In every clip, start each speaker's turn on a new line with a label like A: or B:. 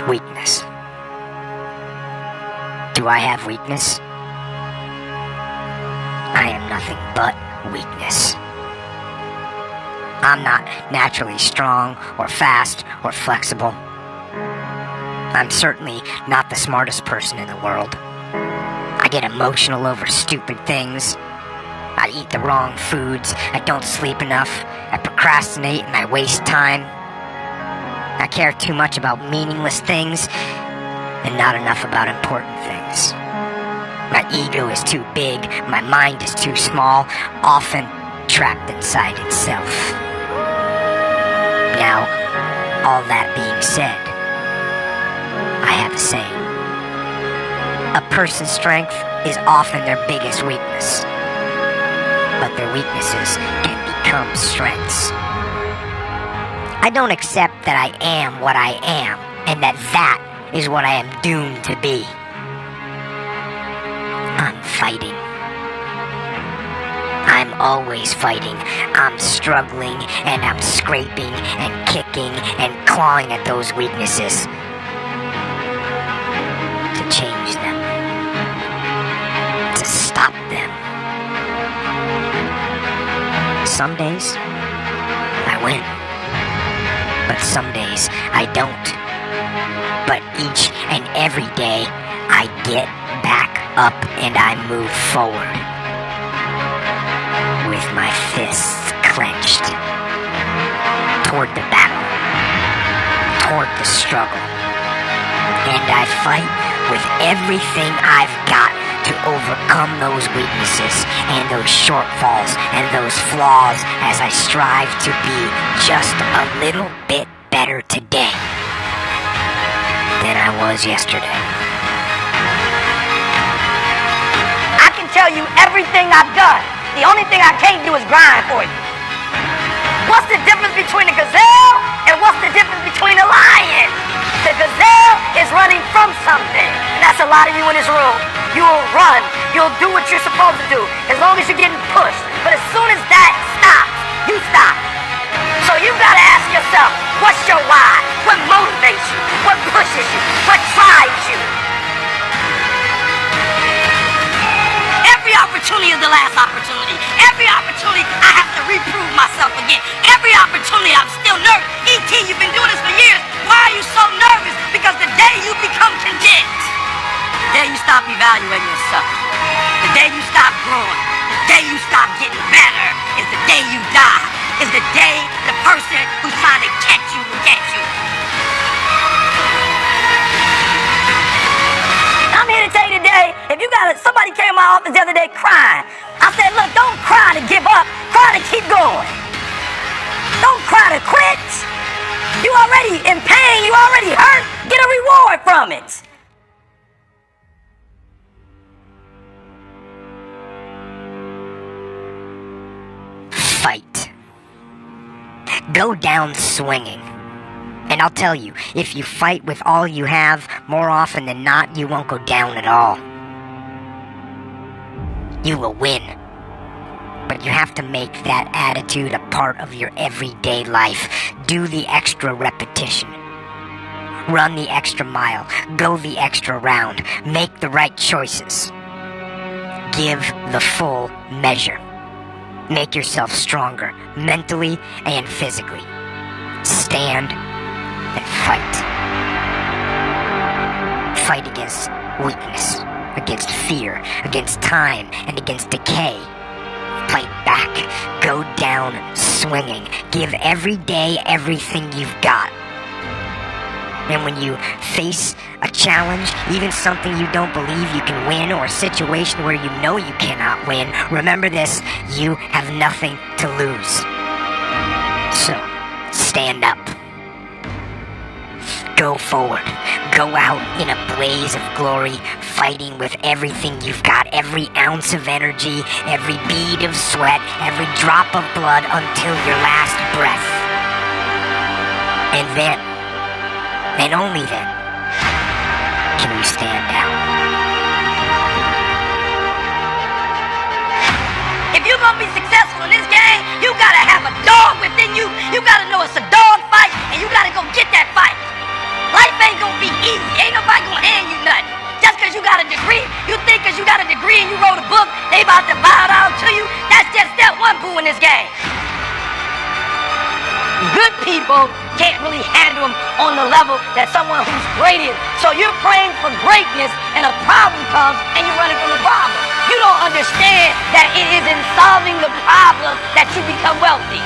A: Weakness. Do I have weakness? I am nothing but weakness. I'm not naturally strong or fast or flexible. I'm certainly not the smartest person in the world. I get emotional over stupid things. I eat the wrong foods. I don't sleep enough. I procrastinate and I waste time. I care too much about meaningless things and not enough about important things. My ego is too big. My mind is too small, often trapped inside itself. Now, all that being said, I have a saying. A person's strength is often their biggest weakness, but their weaknesses can become strengths. I don't accept that I am what I am, and that is what I am doomed to be. I'm fighting. I'm always fighting. I'm struggling, and I'm scraping, and kicking, and clawing at those weaknesses to change them, to stop them. Some days, I win. But some days, I don't. But each and every day, I get back up and I move forward with my fists clenched toward the battle, toward the struggle. And I fight with everything I've got to overcome those weaknesses and those shortfalls and those flaws as I strive to be just a little bit better today than I was yesterday.
B: I can tell you everything I've done. The only thing I can't do is grind for you. What's the difference between a gazelle and what's the difference between a lion? The gazelle is running from something. And that's a lot of you in this room. You'll run. You'll do what you're supposed to do as long as you're getting pushed. But as soon as that stops, you stop. So you gotta ask yourself, what's your why? What motivates you? What pushes you? What drives you? Every opportunity is the last opportunity. Every opportunity I have to reprove myself again. Every opportunity I'm still nervous. E.T., you've been doing this for years. Why are you so nervous? Because the day you become content, the day you stop evaluating yourself, the day you stop growing, the day you stop getting better is the day you die. Is the day the person who's trying to catch you will catch you. I'm here to tell you today, if you somebody came to my office the other day crying. I said, look, don't cry to give up, cry to keep going. Don't cry to quit. You already in pain, you already hurt, get a reward from it.
A: Fight. Go down swinging. And I'll tell you, if you fight with all you have, more often than not, you won't go down at all. You will win. But you have to make that attitude a part of your everyday life. Do the extra repetition. Run the extra mile. Go the extra round. Make the right choices. Give the full measure. Make yourself stronger, mentally and physically. Stand and fight. Fight against weakness, against fear, against time, and against decay. Fight back. Go down swinging. Give every day everything you've got. And when you face a challenge, even something you don't believe you can win, or a situation where you know you cannot win, remember this: you have nothing to lose. So, stand up. Go forward. Go out in a blaze of glory, fighting with everything you've got, every ounce of energy, every bead of sweat, every drop of blood until your last breath. And then, and only then, can you stand down.
B: If you're gonna be successful in this game, you gotta have a dog within you. You gotta know it's a dog fight, and you gotta go get that fight. Life ain't gonna be easy. Ain't nobody gonna hand you nothing. Just because you got a degree, you think because you got a degree and you wrote a book, they about to bow down to you? That's just step one, boo, in this game. Good people can't really handle them on the level that someone who's great is. So you're praying for greatness and a problem comes and you're running from the problem. You don't understand that it is in solving the problem that you become wealthy.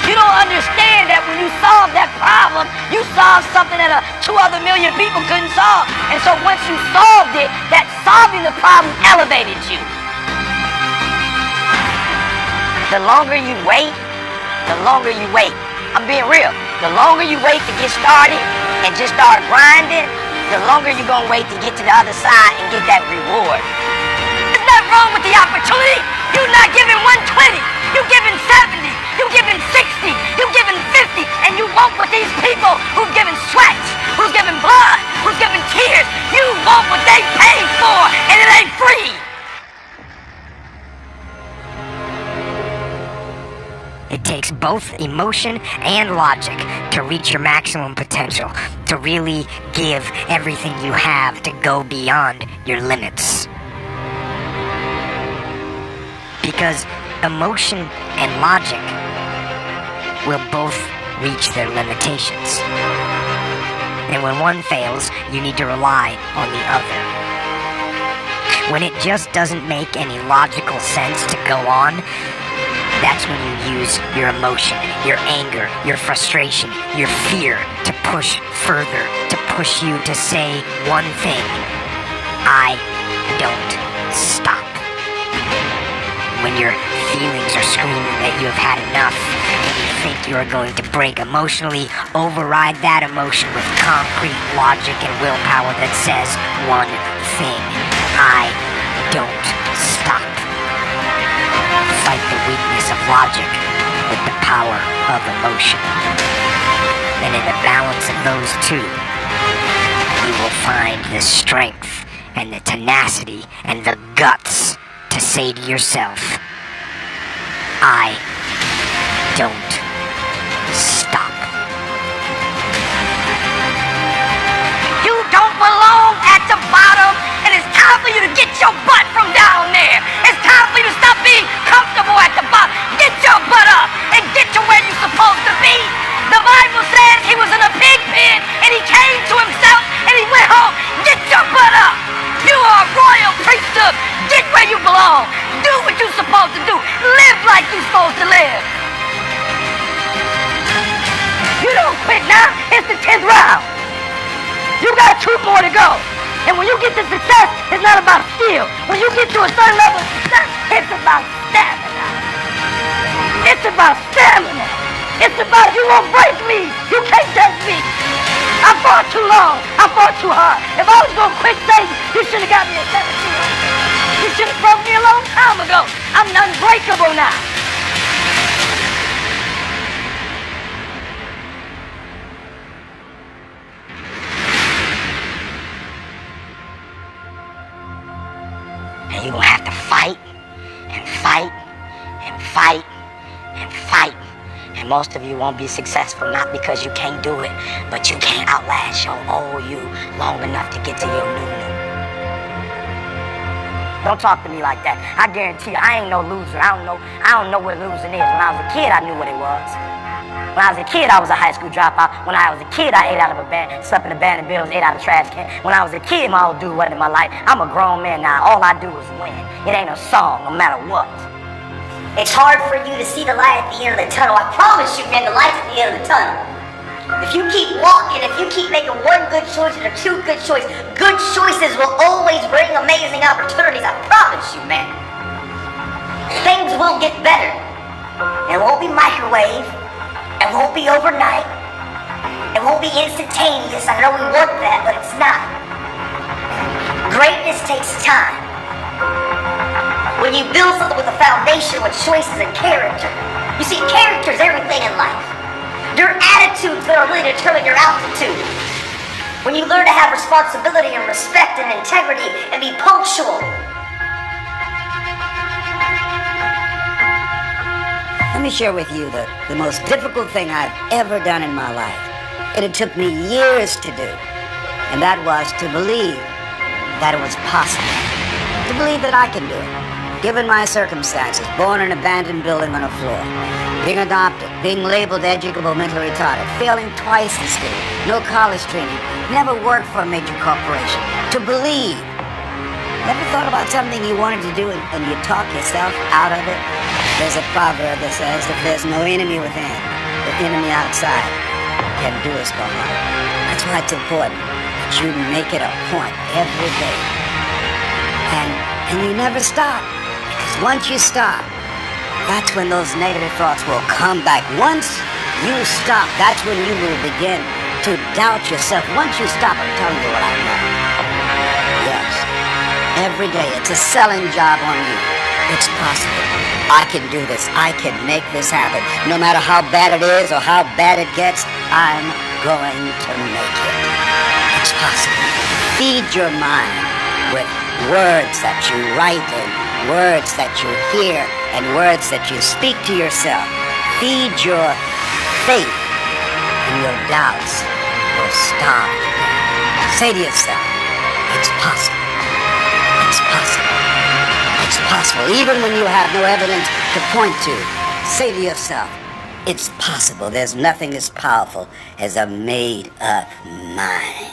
B: You don't understand that when you solve that problem, you solve something that 2 other million people couldn't solve. And so once you solved it, that solving the problem elevated you. The longer you wait, I'm being real. The longer you wait to get started and just start grinding, the longer you're going to wait to get to the other side and get that reward. There's nothing wrong with the opportunity. You're not giving 120. You're giving 70. You're giving 60. You're giving 50. And you want what these people who've given sweat, who's given blood, who's given tears, you want what they paid for, and it ain't free.
A: It takes both emotion and logic to reach your maximum potential, to really give everything you have, to go beyond your limits. Because emotion and logic will both reach their limitations. And when one fails, you need to rely on the other. When it just doesn't make any logical sense to go on, that's when you use your emotion, your anger, your frustration, your fear to push further, to push you to say one thing: I don't stop. When your feelings are screaming that you have had enough, and you think you are going to break emotionally, override that emotion with concrete logic and willpower that says one thing: I don't stop. Fight the weakness of logic with the power of emotion. And in the balance of those two, you will find the strength and the tenacity and the guts to say to yourself, I don't stop.
B: You don't belong at the bottom, and it's time for you to get your butt from down there. It's time for you to stop being comfortable at the bottom. Get your butt up and get to where you're supposed to be. The Bible says he was in a pig pen and he came to himself and he went home. Get your butt up. You are a royal priesthood. Get where you belong. Do what you're supposed to do. Live like you're supposed to live. You don't quit now. It's the 10th round. You got 2 more to go. And when you get to success, it's not about skill. When you get to a certain level of success, it's about stamina. It's about stamina. It's about you won't break me. You can't touch me. I fought too long. I fought too hard. If I was going to quit Satan, you should have got me at 17. You should have broke me a long time ago. I'm unbreakable now. And you're going to have to fight and fight and fight and fight. And most of you won't be successful, not because you can't do it, but you can't outlast your old you long enough to get to your new. Don't talk to me like that. I guarantee you, I ain't no loser. I don't know what losing is. When I was a kid, I knew what it was. When I was a kid, I was a high school dropout. When I was a kid, I ate out of a band, slept in abandoned buildings, ate out of trash can. When I was a kid, my old dude wasn't in my life. I'm a grown man now. All I do is win. It ain't a song, no matter what.
C: It's hard for you to see the light at the end of the tunnel. I promise you, man, the light's at the end of the tunnel. If you keep walking, if you keep making one good choice or 2 good choices will always bring amazing opportunities. I promise you, man. Things will get better. It won't be microwave. It won't be overnight. It won't be instantaneous. I know we want that, but it's not. Greatness takes time. When you build something with a foundation with choices and character. You see, character is everything in life. Your attitude's gonna really determine your altitude. When you learn to have responsibility and respect and integrity and be punctual.
D: Let me share with you the most difficult thing I've ever done in my life.
C: And it took me years to do. And that was to believe that it was possible. To believe that I can do it. Given my circumstances, born in an abandoned building on a floor, being adopted, being labeled educable, mentally retarded, failing twice in school, no college training, never worked for a major corporation. To believe. Never thought about something you wanted to do and you talk yourself out of it? There's a proverb that says, if there's no enemy within, the enemy outside can do us no harm. That's why it's important that you make it a point every day. And you never stop. Because once you stop, that's when those negative thoughts will come back. Once you stop, that's when you will begin to doubt yourself. Once you stop, I'm telling you what I know. Yes. Every day, it's a selling job on you. It's possible. I can do this. I can make this happen. No matter how bad it is or how bad it gets, I'm going to make it. It's possible. Feed your mind with words that you write and words that you hear and words that you speak to yourself. Feed your faith and your doubts will stop. Say to yourself, it's possible. It's possible. It's possible. Even when you have no evidence to point to, say to yourself, it's possible. There's nothing as powerful as a made-up mind.